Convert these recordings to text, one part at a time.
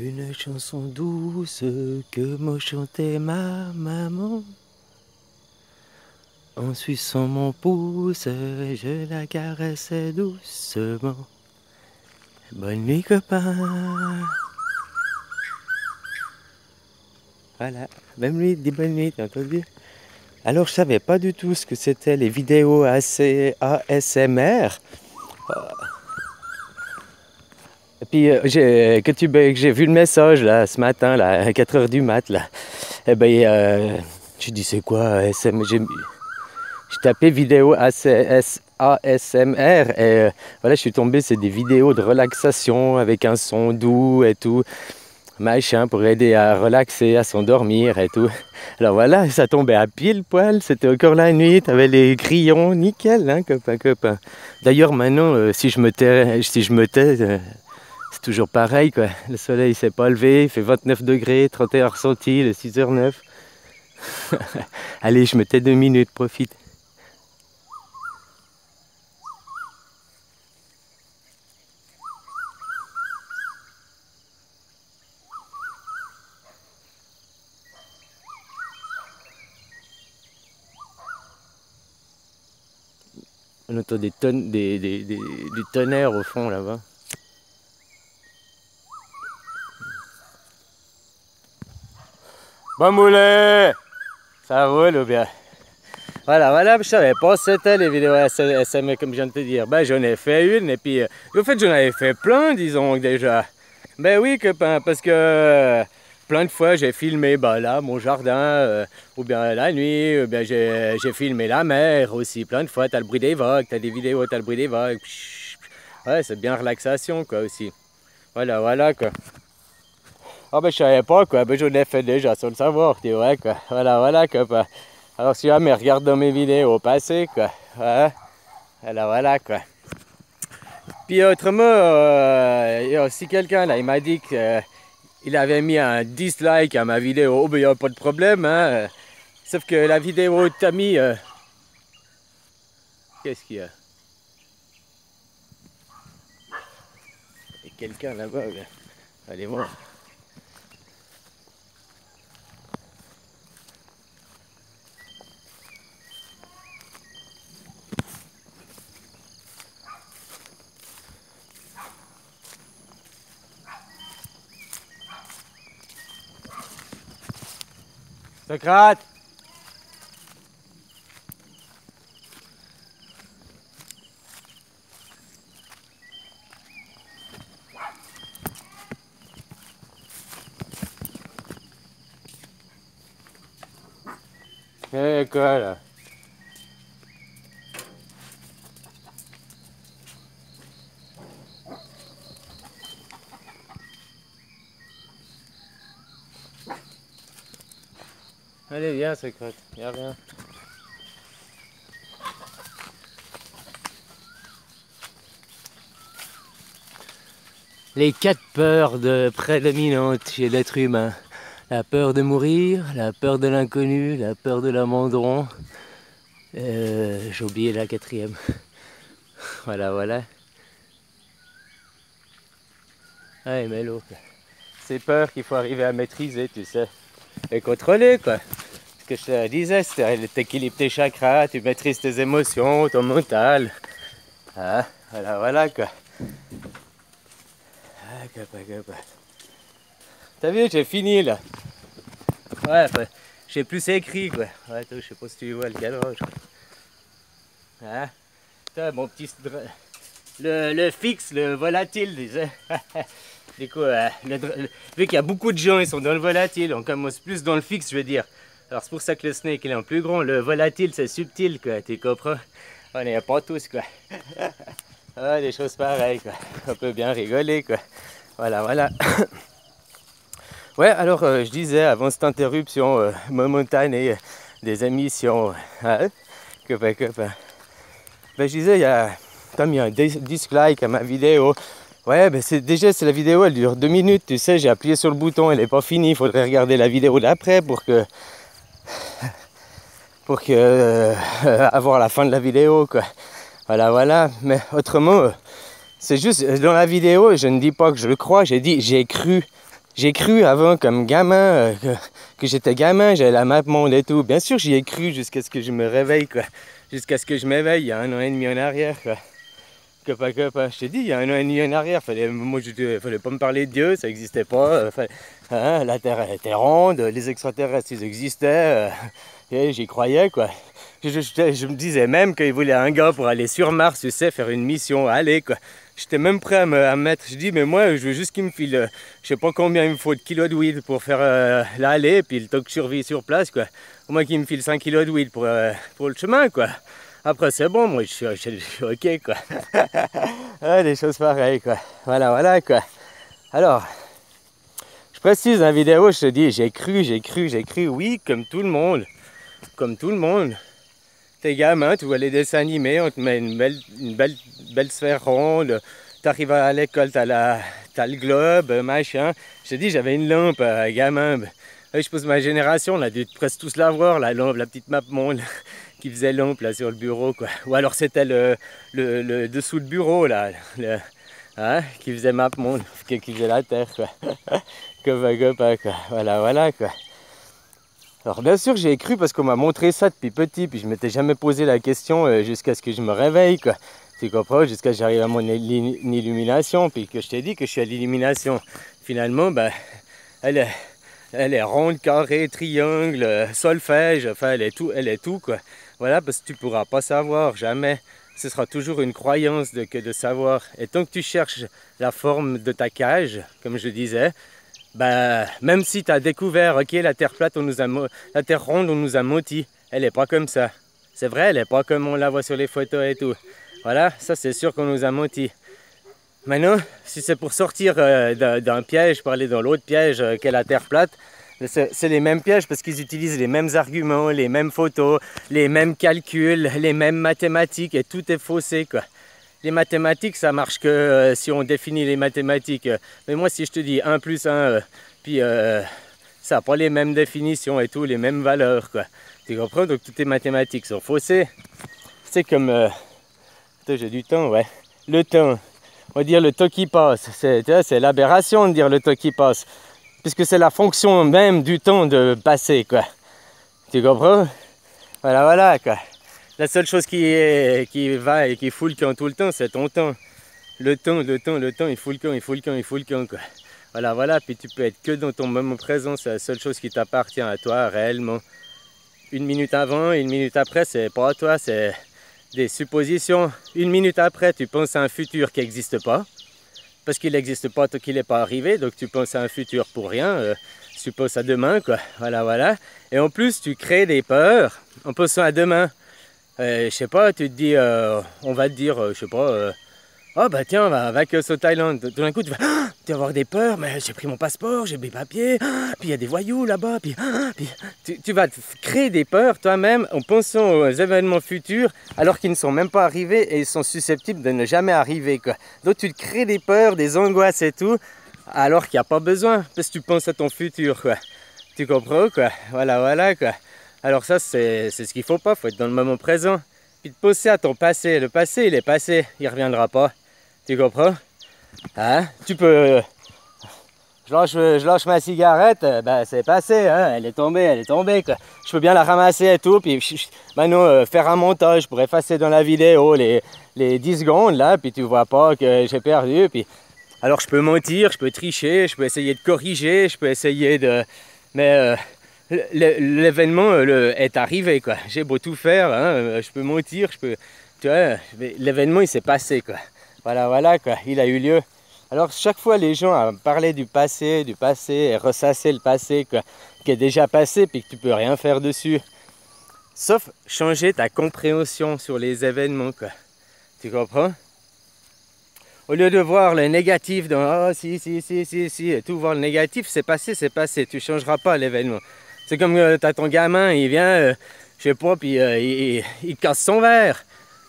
Une chanson douce que m'a chantait ma maman. En suçant mon pouce, je la caressais doucement. Bonne nuit, copain. Voilà, même lui dit bonne nuit, t'as entendu? Alors, je savais pas du tout ce que c'était les vidéos ASMR. Et puis, que j'ai vu le message là, ce matin, là, à 4 h du mat, là. Eh ben, j'ai dit, c'est quoi ASMR? J'ai tapé vidéo ASMR et voilà, je suis tombé, c'est des vidéos de relaxation avec un son doux et tout, machin, pour aider à relaxer, à s'endormir et tout. Alors voilà, ça tombait à pile poil, c'était encore la nuit, t'avais les grillons, nickel, hein, copain. D'ailleurs, maintenant, si je me tais, c'est toujours pareil, quoi. Le soleil s'est pas levé, il fait 29 degrés, 31 ressentis, le 6h09. Allez, je me tais 2 minutes, profite. On entend des tonnes, du tonnerre au fond là-bas. Bon moulet, ça roule ou bien? Voilà, je savais pas c'était les vidéos ASMR comme je viens de te dire. Ben j'en ai fait une et puis en fait j'en avais fait plein disons déjà. Ben oui copain, parce que plein de fois j'ai filmé là mon jardin ou bien la nuit, ou bien j'ai filmé la mer aussi plein de fois. T'as le bruit des vagues, t'as des vidéos, t'as le bruit des vagues. Ouais, c'est bien relaxation quoi aussi. Voilà quoi. Ah ben je savais pas quoi, ben j'en ai fait déjà sans le savoir, tu vois quoi. Voilà quoi. Alors si jamais regarde dans mes vidéos passées quoi. Ouais. Voilà quoi. Puis autrement, il y a aussi quelqu'un là, il m'a dit qu'il avait mis un dislike à ma vidéo. Oh ben il n'y a pas de problème hein. Sauf que la vidéo t'as mis... Qu'est-ce qu'il y a? Il y a quelqu'un là-bas. Allez voir. Socrate! Quoi là? Allez viens Socrate, viens. Les 4 peurs prédominantes chez l'être humain. La peur de mourir, la peur de l'inconnu, la peur de l'abandon. J'ai oublié la 4e. Voilà. Ouais, mais l'autre. C'est peur qu'il faut arriver à maîtriser, tu sais. Et contrôler, quoi. Ce que je te disais, c'est t'équilibres tes chakras, tu maîtrises tes émotions, ton mental. Ah, voilà, quoi. T'as vu, j'ai fini, là. Ouais, j'ai plus écrit, quoi. Ouais, toi, je sais pas si tu vois le cadre. Hein? T'as mon petit... Le fixe, le volatile, disais. Du coup, vu qu'il y a beaucoup de gens, ils sont dans le volatile, on commence plus dans le fixe, je veux dire. Alors c'est pour ça que le snake il est en plus grand. Le volatile c'est subtil, quoi, tu comprends? On n'est pas tous, quoi. Ah, des choses pareilles, quoi. On peut bien rigoler, quoi. Voilà. Ouais, alors je disais avant cette interruption momentanée des émissions, hein, copain. Ben je disais, t'as mis un dislike à ma vidéo. Ouais, ben c'est la vidéo, elle dure 2 minutes, tu sais, j'ai appuyé sur le bouton, elle n'est pas finie, il faudrait regarder la vidéo d'après pour avoir la fin de la vidéo, quoi. Voilà, mais autrement, c'est juste, dans la vidéo, je ne dis pas que je le crois, j'ai dit, j'ai cru J'ai cru avant, comme gamin, que j'étais gamin, j'avais la map monde et tout. Bien sûr, j'y ai cru jusqu'à ce que je me réveille, quoi. Jusqu'à ce que je m'éveille, il y a 1 an et demi en arrière, quoi. Je t'ai dit, il y a 1 an et demi en arrière, fallait pas me parler de Dieu, ça n'existait pas. La Terre était ronde, les extraterrestres, ils existaient. Et j'y croyais, quoi. Je me disais même qu'il voulait un gars pour aller sur Mars, tu sais, faire une mission, aller, quoi. J'étais même prêt à me mettre. Je dis, mais moi, je veux juste qu'il me file, je sais pas combien il me faut de kilos de weed pour faire l'aller, puis le temps que je survis sur place, quoi. Au moins qu'il me file 5 kilos de weed pour le chemin, quoi. Après, c'est bon, moi, je suis ok, quoi. Ouais, des choses pareilles, quoi. Voilà, quoi. Alors, je précise dans la vidéo, je te dis, j'ai cru, oui, comme tout le monde. Comme tout le monde. T'es gamin, tu vois les dessins animés, on te met une belle sphère ronde, t'arrives à l'école, t'as le globe, machin. Je te dis, j'avais une lampe, gamin. Je pense que ma génération, on a dû presque tous l'avoir, la lampe, la petite map monde qui faisait lampe là sur le bureau, quoi. Ou alors c'était le dessous le bureau là, qui faisait map monde, qui faisait la terre, quoi. Quoi. Voilà, quoi. Alors bien sûr j'ai cru parce qu'on m'a montré ça depuis petit, puis je m'étais jamais posé la question jusqu'à ce que je me réveille, quoi. Tu comprends, jusqu'à ce que j'arrive à mon illumination, puis que je t'ai dit que je suis à l'illumination. Finalement, ben, elle est ronde, carrée, triangle, solfège, enfin elle est tout, quoi. Voilà, parce que tu pourras pas savoir, jamais. Ce sera toujours une croyance que de savoir. Et tant que tu cherches la forme de ta cage, comme je disais, bah, même si tu as découvert, ok, la terre plate, la terre ronde, on nous a menti, elle n'est pas comme ça. C'est vrai, elle n'est pas comme on la voit sur les photos et tout. Voilà, ça c'est sûr qu'on nous a menti. Maintenant, si c'est pour sortir d'un piège, pour aller dans l'autre piège qu'est la terre plate, c'est les mêmes pièges parce qu'ils utilisent les mêmes arguments, les mêmes photos, les mêmes calculs, les mêmes mathématiques et tout est faussé, quoi. Les mathématiques, ça marche que si on définit les mathématiques. Mais moi, si je te dis 1 plus 1, puis ça n'a pas les mêmes définitions et tout, les mêmes valeurs, quoi. Tu comprends? Donc toutes les mathématiques sont faussées. C'est comme... Attends, j'ai du temps, ouais. Le temps. On va dire le temps qui passe. C'est l'aberration de dire le temps qui passe. Puisque c'est la fonction même du temps de passer, quoi. Tu comprends? Voilà, quoi. La seule chose qui va et qui fout le camp tout le temps, c'est ton temps. Le temps, il fout le camp, quoi. Voilà, puis tu peux être que dans ton moment présent, c'est la seule chose qui t'appartient à toi, réellement. 1 minute avant, 1 minute après, c'est pas à toi, c'est des suppositions. 1 minute après, tu penses à un futur qui n'existe pas, parce qu'il n'existe pas tant qu'il n'est pas arrivé, donc tu penses à un futur pour rien, tu penses à demain, quoi. Voilà. Et en plus, tu crées des peurs en pensant à demain. Je sais pas, tu te dis, on va te dire, je sais pas, oh bah tiens, on va en vacances au Thaïlande. Tout d'un coup, tu vas avoir des peurs, mais j'ai pris mon passeport, j'ai mes papiers, puis il y a des voyous là-bas, puis tu vas te créer des peurs toi-même en pensant aux événements futurs, alors qu'ils ne sont même pas arrivés et ils sont susceptibles de ne jamais arriver, quoi. Donc tu te crées des peurs, des angoisses et tout, alors qu'il n'y a pas besoin, parce que tu penses à ton futur, quoi. Tu comprends, quoi. Voilà, quoi. Alors ça, c'est ce qu'il faut pas, faut être dans le moment présent. Puis te penser à ton passé. Le passé, il est passé, il reviendra pas. Tu comprends? Hein? Tu peux... Je lâche ma cigarette, ben c'est passé, hein? Elle est tombée, quoi. Je peux bien la ramasser et tout, puis maintenant faire un montage pour effacer dans la vidéo les 10 secondes, là, puis tu vois pas que j'ai perdu, puis... Alors je peux mentir, je peux tricher, je peux essayer de corriger, je peux essayer de... Mais... l'événement est arrivé, quoi. J'ai beau tout faire, hein, je peux mentir, tu vois, l'événement il s'est passé, quoi. Voilà, quoi, il a eu lieu. Alors chaque fois les gens parlaient du passé et ressassaient le passé, quoi, qui est déjà passé puis que tu peux rien faire dessus. Sauf changer ta compréhension sur les événements, quoi. Tu comprends? Au lieu de voir le négatif dans si, et tout voir le négatif, c'est passé, tu changeras pas l'événement. C'est comme tu as ton gamin, il vient, je sais pas, puis il casse son verre.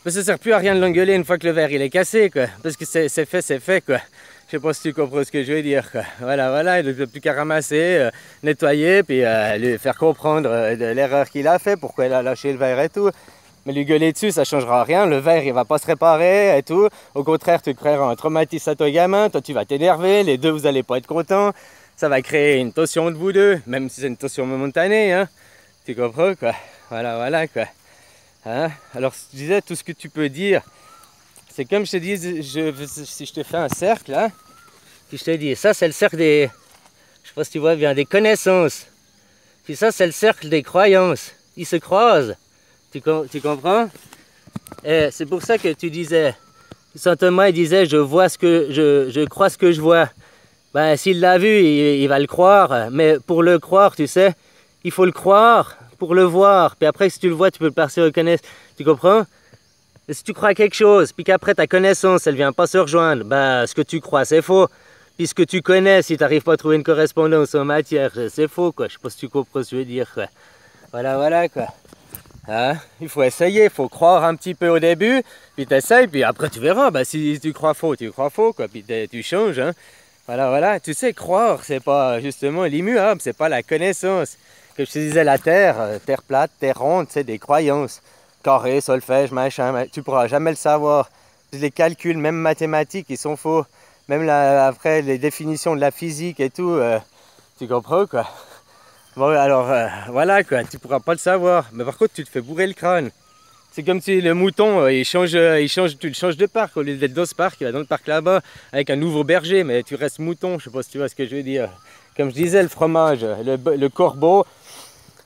Mais ça sert plus à rien de l'engueuler une fois que le verre il est cassé, quoi. Parce que c'est fait, quoi. Je sais pas si tu comprends ce que je veux dire, quoi. Voilà, il n'a plus qu'à ramasser, nettoyer, puis lui faire comprendre de l'erreur qu'il a fait, pourquoi il a lâché le verre et tout. Mais lui gueuler dessus, ça changera rien, le verre il va pas se réparer et tout. Au contraire, tu créeras un traumatisme à ton gamin, toi tu vas t'énerver, les deux vous allez pas être contents. ça va créer une tension de vous deux, même si c'est une tension momentanée, hein. Tu comprends, quoi. Voilà, voilà, quoi. Hein? Alors, je disais, tout ce que tu peux dire, c'est comme je te dis, si je te fais un cercle, là, puis je te dis, ça c'est le cercle des, je sais pas si tu vois bien, des connaissances. Puis ça c'est le cercle des croyances. Ils se croisent. Tu comprends? Et c'est pour ça que tu disais, Saint Thomas il disait, je vois ce que je crois ce que je vois. Ben s'il l'a vu, il va le croire. Mais pour le croire, tu sais, il faut le croire pour le voir. Puis après, si tu le vois, tu peux le passer reconnaître. Tu comprends? Et si tu crois à quelque chose, puis qu'après ta connaissance, elle vient pas se rejoindre, ben ce que tu crois, c'est faux. Puis ce que tu connais, si tu n'arrives pas à trouver une correspondance en matière, c'est faux, quoi. Je sais pas si tu comprends ce que je veux dire, quoi. Voilà, voilà, quoi. Hein? Il faut essayer, il faut croire un petit peu au début, puis tu essayes, puis après tu verras. Ben, si tu crois faux, quoi. Puis tu changes, hein. Voilà, voilà. Tu sais, croire, c'est pas justement l'immuable, c'est pas la connaissance. Comme je te disais, la terre, terre plate, terre ronde, c'est des croyances. Carré, solfège, machin, tu pourras jamais le savoir. Les calculs, même mathématiques, ils sont faux. Même après, les définitions de la physique et tout, tu comprends, quoi. Bon, alors, voilà, quoi, tu pourras pas le savoir. Mais par contre, tu te fais bourrer le crâne. C'est comme si le mouton, tu le changes de parc. Au lieu d'être dans ce parc, il va dans le parc là-bas avec un nouveau berger, mais tu restes mouton. Je sais pas si tu vois ce que je veux dire. Comme je disais, le fromage, le corbeau,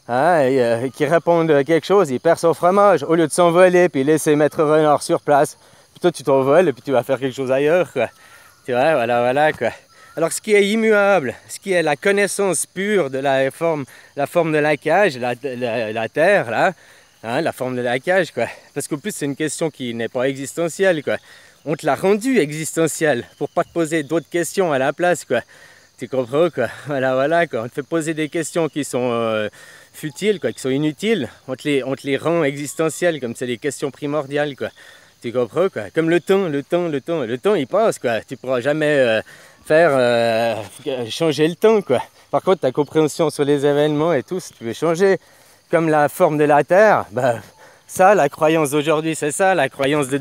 hein, qui répond à quelque chose, il perd son fromage. Au lieu de s'envoler, puis laisser Maître Renard sur place, puis toi tu t'envoles et puis tu vas faire quelque chose ailleurs, quoi. Tu vois, voilà, voilà, quoi. Alors ce qui est immuable, ce qui est la connaissance pure de la forme de la cage, la terre, là, hein, la forme de la cage, quoi. Parce qu'en plus c'est une question qui n'est pas existentielle, quoi. On te l'a rendue existentielle pour pas te poser d'autres questions à la place, quoi. Tu comprends, quoi. Voilà, voilà, quoi. On te fait poser des questions qui sont futiles, quoi, qui sont inutiles. On te les rend existentielles, comme c'est des questions primordiales, quoi. Tu comprends, quoi. Comme le temps, il passe, quoi. Tu pourras jamais changer le temps, quoi. Par contre, ta compréhension sur les événements et tout, si tu veux changer, comme la forme de la Terre, bah, ça, la croyance d'aujourd'hui, c'est ça. La croyance de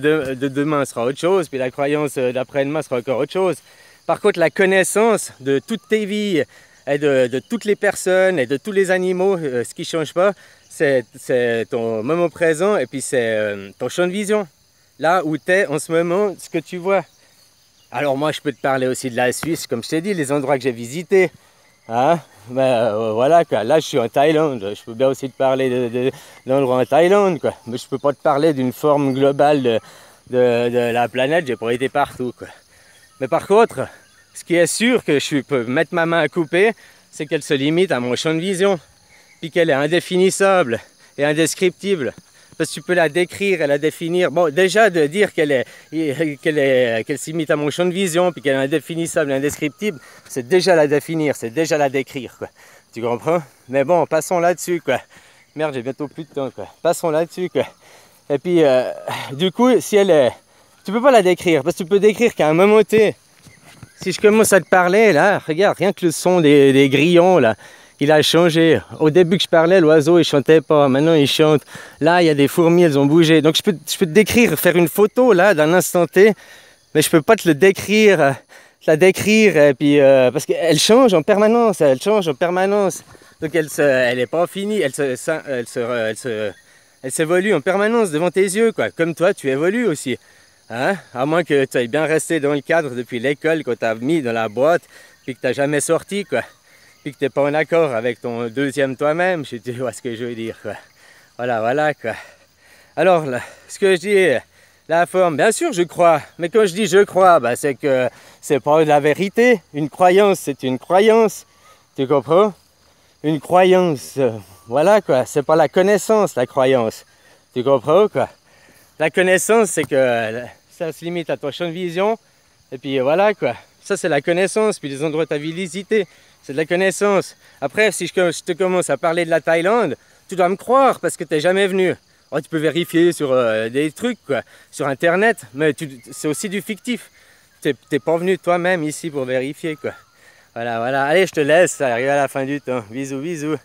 demain sera autre chose, puis la croyance d'après-demain sera encore autre chose. Par contre, la connaissance de toutes tes vies et de toutes les personnes et de tous les animaux, ce qui ne change pas, c'est ton moment présent et puis c'est ton champ de vision. Là où tu es en ce moment, ce que tu vois. Alors moi, je peux te parler aussi de la Suisse, comme je t'ai dit, les endroits que j'ai visités. Hein? Ben, voilà, quoi. Là, je suis en Thaïlande. Je peux bien aussi te parler d'endroits en Thaïlande, quoi. Mais je peux pas te parler d'une forme globale de la planète. J'ai pas été partout, quoi. Mais par contre, ce qui est sûr que je peux mettre ma main à couper, c'est qu'elle se limite à mon champ de vision. Puis qu'elle est indéfinissable et indescriptible. Parce que tu peux la décrire et la définir. Bon, déjà de dire qu'elle s'imite à mon champ de vision, puis qu'elle est indéfinissable et indescriptible, c'est déjà la définir, c'est déjà la décrire, quoi. Tu comprends? Mais bon, passons là-dessus, quoi. Merde, j'ai bientôt plus de temps, quoi. Passons là-dessus, quoi. Et puis, du coup, si elle est... Tu peux pas la décrire, parce que tu peux décrire qu'à un moment T, si je commence à te parler, là, regarde, rien que le son des grillons, là, il a changé. Au début que je parlais, l'oiseau, il chantait pas. Maintenant, il chante. Là, il y a des fourmis, elles ont bougé. Donc, je peux te décrire, faire une photo, là, d'un instant T, mais je peux pas te le décrire, la décrire, et puis, parce qu'elle change en permanence, Donc, elle est pas finie, elle s'évolue en permanence devant tes yeux, quoi. Comme toi, tu évolues aussi. Hein? À moins que tu aies bien resté dans le cadre depuis l'école, qu'on t'a mis dans la boîte, puis que tu n'as jamais sorti, quoi. Puis que tu n'es pas en accord avec ton deuxième toi-même, tu vois ce que je veux dire, quoi. Voilà, voilà, quoi. Alors, là, ce que je dis, la forme, bien sûr, je crois. Mais quand je dis je crois, bah, c'est que c'est pas la vérité. Une croyance, c'est une croyance. Tu comprends? Une croyance, voilà, quoi. C'est pas la connaissance, la croyance. Tu comprends, quoi? La connaissance, c'est que ça se limite à ton champ de vision. Et puis voilà, quoi. Ça, c'est la connaissance. Puis les endroits de ta visité, c'est de la connaissance. Après, si je te commence à parler de la Thaïlande, tu dois me croire parce que tu n'es jamais venu. Oh, tu peux vérifier sur des trucs, quoi, sur Internet, mais c'est aussi du fictif. Tu n'es pas venu toi-même ici pour vérifier, quoi. Voilà, voilà. Allez, je te laisse, ça arrive à la fin du temps. Bisous, bisous.